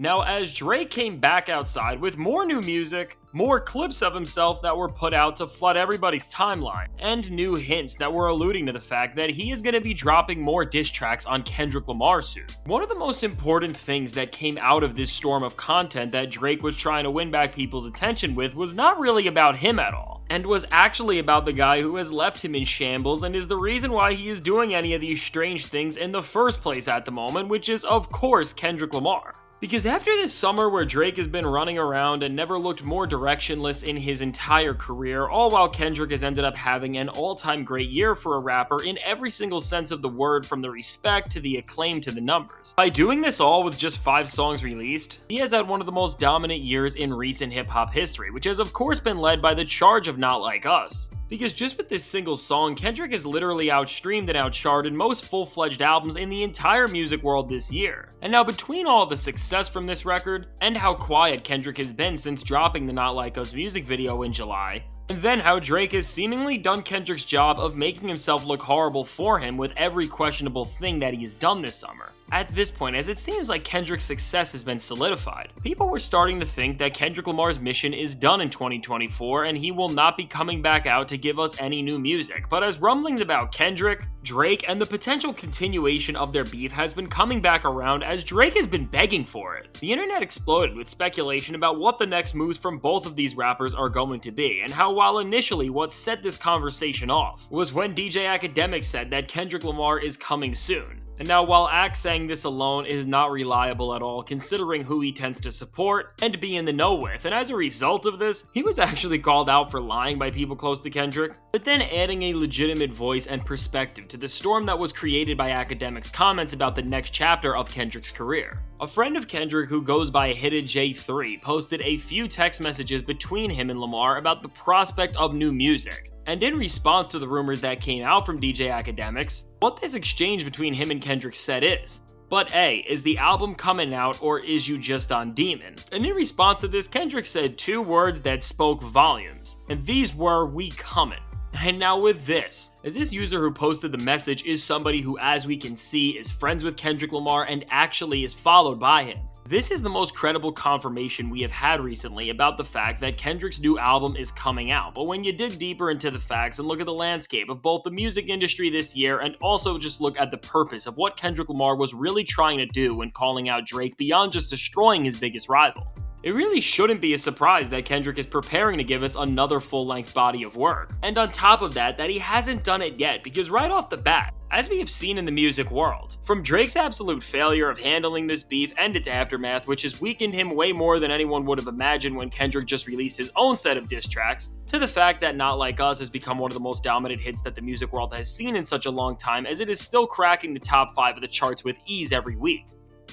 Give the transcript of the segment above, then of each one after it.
Now, as Drake came back outside with more new music, more clips of himself that were put out to flood everybody's timeline, and new hints that were alluding to the fact that he is going to be dropping more diss tracks on Kendrick Lamar soon. One of the most important things that came out of this storm of content that Drake was trying to win back people's attention with was not really about him at all, and was actually about the guy who has left him in shambles and is the reason why he is doing any of these strange things in the first place at the moment, which is, of course, Kendrick Lamar. Because after this summer where Drake has been running around and never looked more directionless in his entire career, all while Kendrick has ended up having an all-time great year for a rapper in every single sense of the word, from the respect to the acclaim to the numbers. By doing this all with just 5 songs released, he has had one of the most dominant years in recent hip-hop history, which has of course been led by the charge of Not Like Us. Because just with this single song, Kendrick has literally outstreamed and outcharted most full-fledged albums in the entire music world this year. And now between all the success from this record, and how quiet Kendrick has been since dropping the Not Like Us music video in July, and then how Drake has seemingly done Kendrick's job of making himself look horrible for him with every questionable thing that he has done this summer. At this point, as it seems like Kendrick's success has been solidified, people were starting to think that Kendrick Lamar's mission is done in 2024 and he will not be coming back out to give us any new music. But as rumblings about Kendrick, Drake, and the potential continuation of their beef has been coming back around, as Drake has been begging for it, the internet exploded with speculation about what the next moves from both of these rappers are going to be, and how while initially what set this conversation off was when DJ Academic said that Kendrick Lamar is coming soon. And now, while Axe saying this alone is not reliable at all, considering who he tends to support and be in the know with, and as a result of this, he was actually called out for lying by people close to Kendrick, but then adding a legitimate voice and perspective to the storm that was created by Academic's comments about the next chapter of Kendrick's career. A friend of Kendrick who goes by Hidden J3 posted a few text messages between him and Lamar about the prospect of new music. And in response to the rumors that came out from DJ Academics, what this exchange between him and Kendrick said is, "But A, is the album coming out or is you just on Demon?" And in response to this, Kendrick said 2 words that spoke volumes, and these were, "We coming." And now with this, as this user who posted the message is somebody who, as we can see, is friends with Kendrick Lamar and actually is followed by him. This is the most credible confirmation we have had recently about the fact that Kendrick's new album is coming out. But when you dig deeper into the facts and look at the landscape of both the music industry this year and also just look at the purpose of what Kendrick Lamar was really trying to do when calling out Drake beyond just destroying his biggest rival, it really shouldn't be a surprise that Kendrick is preparing to give us another full-length body of work. And on top of that he hasn't done it yet, because right off the bat, as we have seen in the music world, from Drake's absolute failure of handling this beef and its aftermath, which has weakened him way more than anyone would have imagined when Kendrick just released his own set of diss tracks, to the fact that Not Like Us has become one of the most dominant hits that the music world has seen in such a long time, as it is still cracking the top 5 of the charts with ease every week.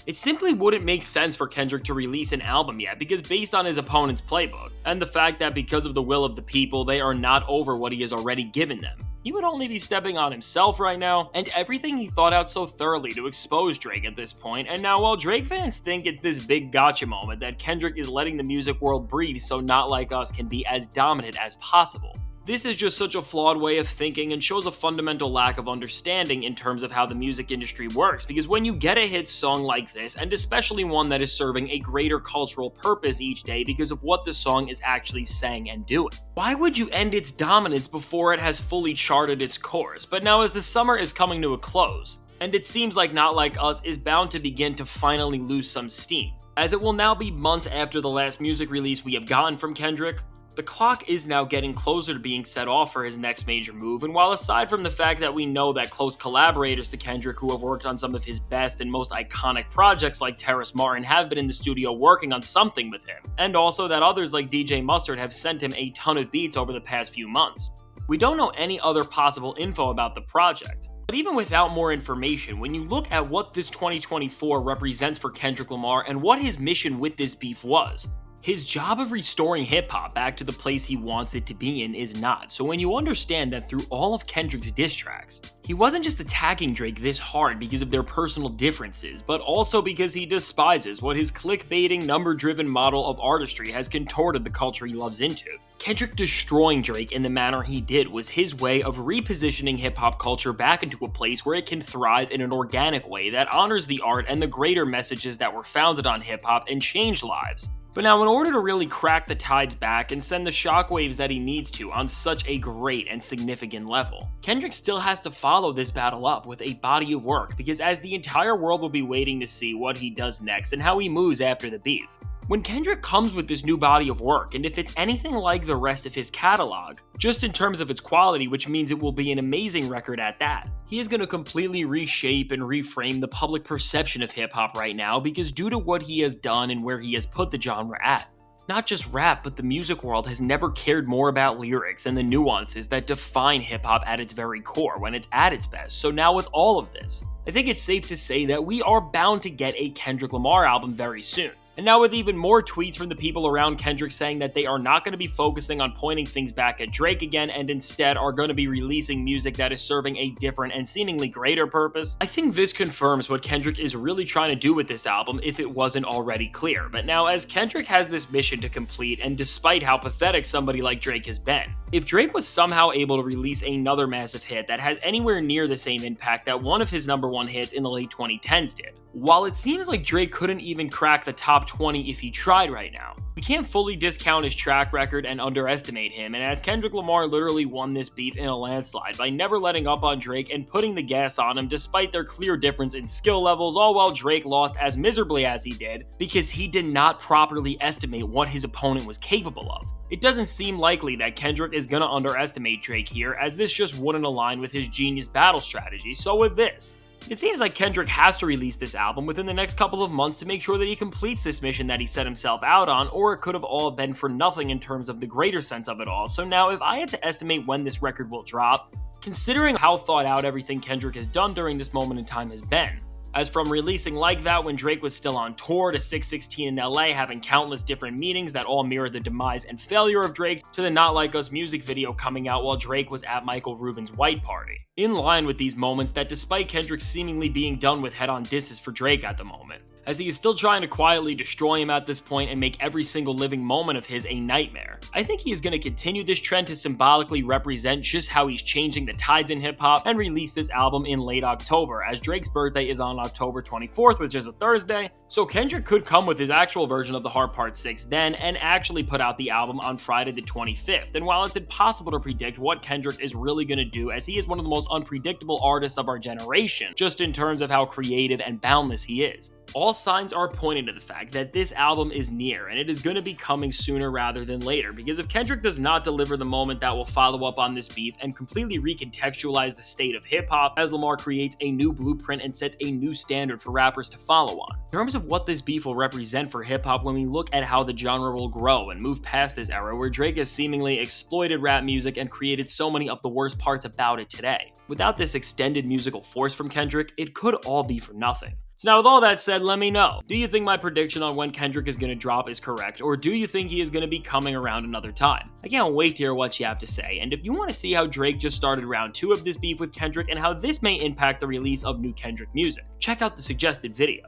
It simply wouldn't make sense for Kendrick to release an album yet, because based on his opponent's playbook, and the fact that because of the will of the people, they are not over what he has already given them, he would only be stepping on himself right now, and everything he thought out so thoroughly to expose Drake at this point. And now, while Drake fans think it's this big gotcha moment that Kendrick is letting the music world breathe so Not Like Us can be as dominant as possible, this is just such a flawed way of thinking and shows a fundamental lack of understanding in terms of how the music industry works, because when you get a hit song like this, and especially one that is serving a greater cultural purpose each day because of what the song is actually saying and doing, why would you end its dominance before it has fully charted its course? But now, as the summer is coming to a close, and it seems like Not Like Us is bound to begin to finally lose some steam, as it will now be months after the last music release we have gotten from Kendrick, the clock is now getting closer to being set off for his next major move. And while aside from the fact that we know that close collaborators to Kendrick who have worked on some of his best and most iconic projects like Terrace Martin have been in the studio working on something with him, and also that others like DJ Mustard have sent him a ton of beats over the past few months, we don't know any other possible info about the project. But even without more information, when you look at what this 2024 represents for Kendrick Lamar and what his mission with this beef was, His job of restoring hip-hop back to the place he wants it to be in is not, so when you understand that through all of Kendrick's diss tracks, he wasn't just attacking Drake this hard because of their personal differences, but also because he despises what his clickbaiting, number-driven model of artistry has contorted the culture he loves into. Kendrick destroying Drake in the manner he did was his way of repositioning hip-hop culture back into a place where it can thrive in an organic way that honors the art and the greater messages that were founded on hip-hop and change lives. But now, in order to really crack the tides back and send the shockwaves that he needs to on such a great and significant level, Kendrick still has to follow this battle up with a body of work, because as the entire world will be waiting to see what he does next and how he moves after the beef. When Kendrick comes with this new body of work, and if it's anything like the rest of his catalog, just in terms of its quality, which means it will be an amazing record at that, he is going to completely reshape and reframe the public perception of hip-hop right now, because due to what he has done and where he has put the genre at. Not just rap, but the music world has never cared more about lyrics and the nuances that define hip-hop at its very core when it's at its best. So now with all of this, I think it's safe to say that we are bound to get a Kendrick Lamar album very soon. And now with even more tweets from the people around Kendrick saying that they are not going to be focusing on pointing things back at Drake again and instead are going to be releasing music that is serving a different and seemingly greater purpose, I think this confirms what Kendrick is really trying to do with this album if it wasn't already clear. But now as Kendrick has this mission to complete, and despite how pathetic somebody like Drake has been, if Drake was somehow able to release another massive hit that has anywhere near the same impact that one of his #1 hits in the late 2010s did, while it seems like Drake couldn't even crack the top 20 if he tried right now, we can't fully discount his track record and underestimate him, and as Kendrick Lamar literally won this beef in a landslide by never letting up on Drake and putting the gas on him despite their clear difference in skill levels, all while Drake lost as miserably as he did because he did not properly estimate what his opponent was capable of. It doesn't seem likely that Kendrick is gonna underestimate Drake here, as this just wouldn't align with his genius battle strategy. So with this, it seems like Kendrick has to release this album within the next couple of months to make sure that he completes this mission that he set himself out on, or it could have all been for nothing in terms of the greater sense of it all. So now, if I had to estimate when this record will drop, considering how thought out everything Kendrick has done during this moment in time has been, as from releasing Like That when Drake was still on tour, to 616 in LA having countless different meanings that all mirror the demise and failure of Drake, to the Not Like Us music video coming out while Drake was at Michael Rubin's white party. In line with these moments that despite Kendrick seemingly being done with head-on disses for Drake at the moment, as he is still trying to quietly destroy him at this point and make every single living moment of his a nightmare, I think he is going to continue this trend to symbolically represent just how he's changing the tides in hip-hop and release this album in late October, as Drake's birthday is on October 24th, which is a Thursday, so Kendrick could come with his actual version of The Heart Part 6 then and actually put out the album on Friday the 25th. And while it's impossible to predict what Kendrick is really going to do, as he is one of the most unpredictable artists of our generation, just in terms of how creative and boundless he is, all signs are pointing to the fact that this album is near, and it is going to be coming sooner rather than later, because if Kendrick does not deliver the moment that will follow up on this beef and completely recontextualize the state of hip-hop, as Lamar creates a new blueprint and sets a new standard for rappers to follow on. In terms of what this beef will represent for hip-hop when we look at how the genre will grow and move past this era where Drake has seemingly exploited rap music and created so many of the worst parts about it today. Without this extended musical force from Kendrick, it could all be for nothing. So now with all that said, let me know. Do you think my prediction on when Kendrick is going to drop is correct, or do you think he is going to be coming around another time? I can't wait to hear what you have to say, and if you want to see how Drake just started round 2 of this beef with Kendrick and how this may impact the release of new Kendrick music, check out the suggested video.